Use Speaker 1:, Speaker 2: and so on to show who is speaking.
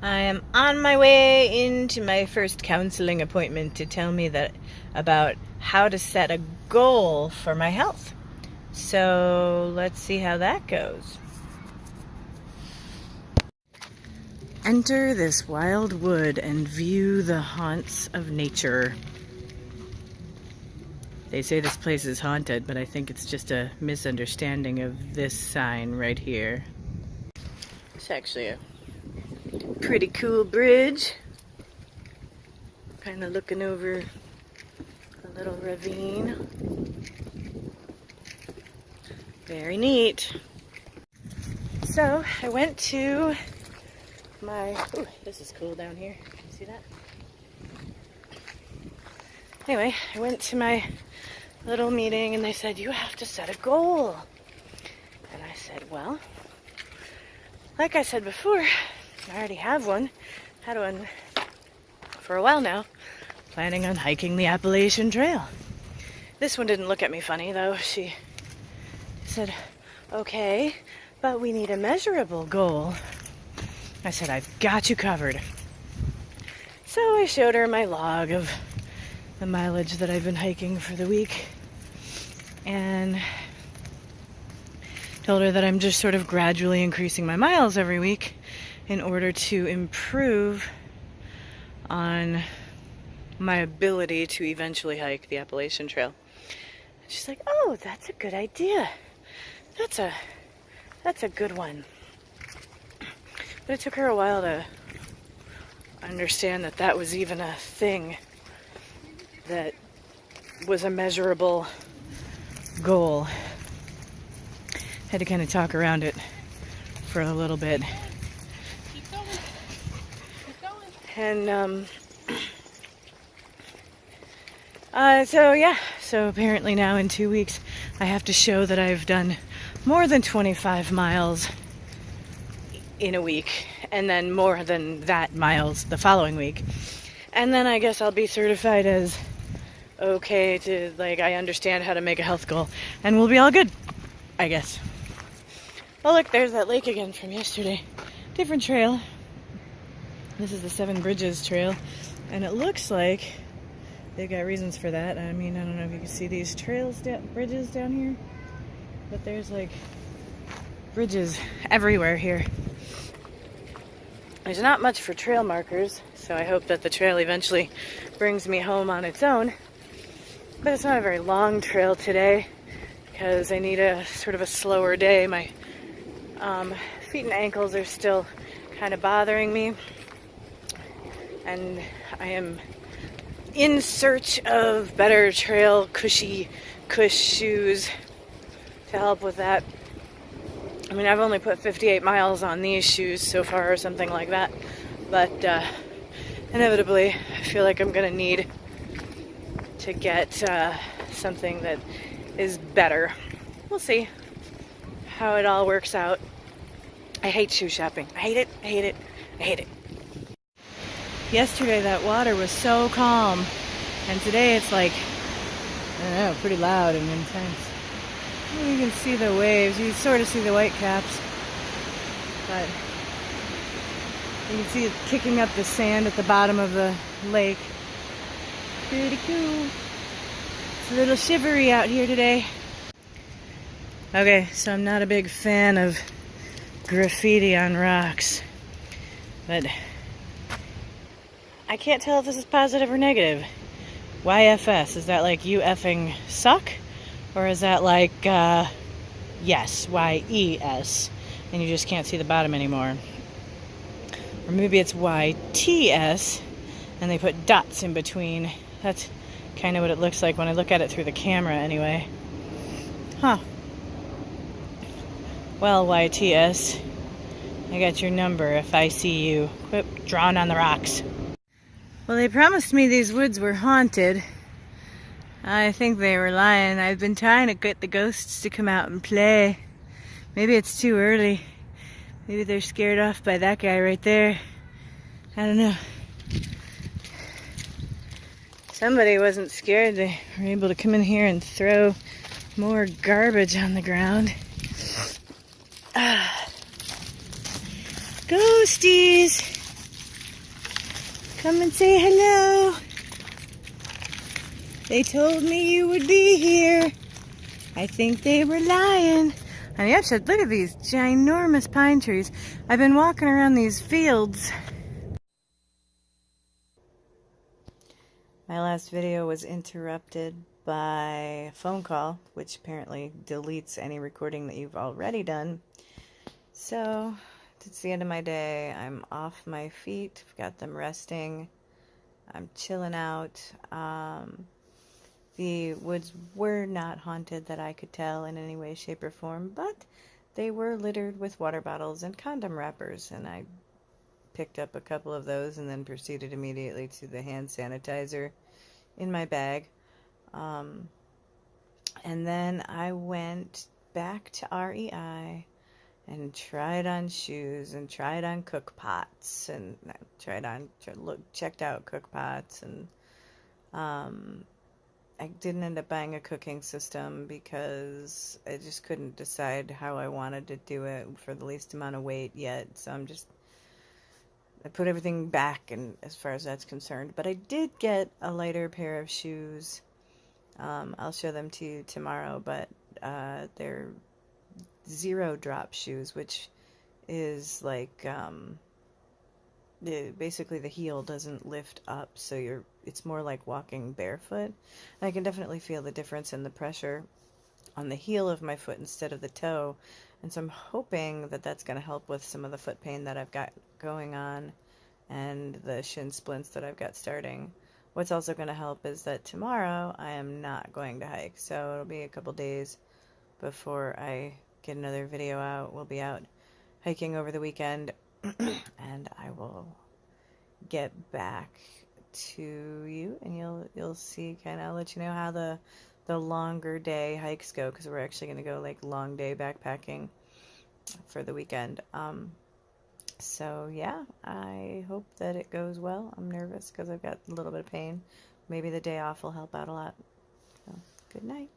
Speaker 1: I am on my way into my first counseling appointment to tell me that about how to set a goal for my health. So let's see how that goes. Enter this wild wood and view the haunts of nature. They say this place is haunted, but I think it's just a misunderstanding of this sign right here. It's actually a pretty cool bridge. Kind of looking over a little ravine. Very neat. So I went to my, ooh, this is cool down here. Can you see that? Anyway, I went to my little meeting and they said, you have to set a goal. And I said, well, like I said before, I already have one. Had one for a while now. Planning on hiking the Appalachian Trail. This one didn't look at me funny though. She said, okay, but we need a measurable goal. I said, I've got you covered. So I showed her my log of the mileage that I've been hiking for the week. And told her that I'm just sort of gradually increasing my miles every week in order to improve on my ability to eventually hike the Appalachian Trail. And she's like, oh, that's a good idea. That's a good one. But it took her a while to understand that that was even a thing that was a measurable goal. Had to kind of talk around it for a little bit.
Speaker 2: Keep going. Keep going.
Speaker 1: And so apparently now in 2 weeks I have to show that I've done more than 25 miles in a week, and then more than that miles the following week. And then I guess I'll be certified as okay to, like, I understand how to make a health goal, and we'll be all good, I guess. Oh look, there's that lake again from yesterday. Different trail. This is the Seven Bridges Trail, and it looks like they've got reasons for that. I mean, I don't know if you can see these bridges down here, but there's like bridges everywhere here. There's not much for trail markers, so I hope that the trail eventually brings me home on its own. But it's not a very long trail today because I need a sort of a slower day. My feet and ankles are still kind of bothering me, and I am in search of better trail cush shoes to help with that. I mean, I've only put 58 miles on these shoes so far or something like that, but inevitably I feel like I'm gonna need to get something that is better. We'll see how it all works out. I hate shoe shopping. I hate it, I hate it, I hate it. Yesterday that water was so calm, and today it's like, I don't know, pretty loud and intense. You can see the waves, you sort of see the white caps, but you can see it kicking up the sand at the bottom of the lake. Pretty cool. It's a little shivery out here today. Okay, so I'm not a big fan of graffiti on rocks, but I can't tell if this is positive or negative. YFS, is that like you effing suck? Or is that like, yes, YES, and you just can't see the bottom anymore? Or maybe it's YTS, and they put dots in between. That's kind of what it looks like when I look at it through the camera anyway. Huh. Well, YTS, I got your number if I see you. Quit drawing on the rocks. Well, they promised me these woods were haunted. I think they were lying. I've been trying to get the ghosts to come out and play. Maybe it's too early. Maybe they're scared off by that guy right there. I don't know. Somebody wasn't scared. They were able to come in here and throw more garbage on the ground. Ghosties! Come and say hello. They told me you would be here. I think they were lying. And you should look at these ginormous pine trees. I've been walking around these fields. My last video was interrupted by a phone call, which apparently deletes any recording that you've already done. So, it's the end of my day. I'm off my feet. I've got them resting. I'm chilling out. The woods were not haunted that I could tell in any way, shape, or form, but they were littered with water bottles and condom wrappers, and I picked up a couple of those and then proceeded immediately to the hand sanitizer in my bag. And then I went back to REI and tried on shoes and tried on cook pots and checked out cook pots, and I didn't end up buying a cooking system because I just couldn't decide how I wanted to do it for the least amount of weight yet. So I put everything back, and as far as that's concerned. But I did get a lighter pair of shoes. I'll show them to you tomorrow, but they're zero drop shoes, which is like basically the heel doesn't lift up, so it's more like walking barefoot. And I can definitely feel the difference in the pressure on the heel of my foot instead of the toe, and so I'm hoping that that's going to help with some of the foot pain that I've got going on and the shin splints that I've got starting. What's also going to help is that tomorrow I am not going to hike, so it'll be a couple days before I get another video out. We'll be out hiking over the weekend, and I will get back to you, and you'll see, kind of, I'll let you know how the longer day hikes go, because we're actually going to go like long day backpacking for the weekend. So yeah, I hope that it goes well. I'm nervous because I've got a little bit of pain. Maybe the day off will help out a lot. So, good night.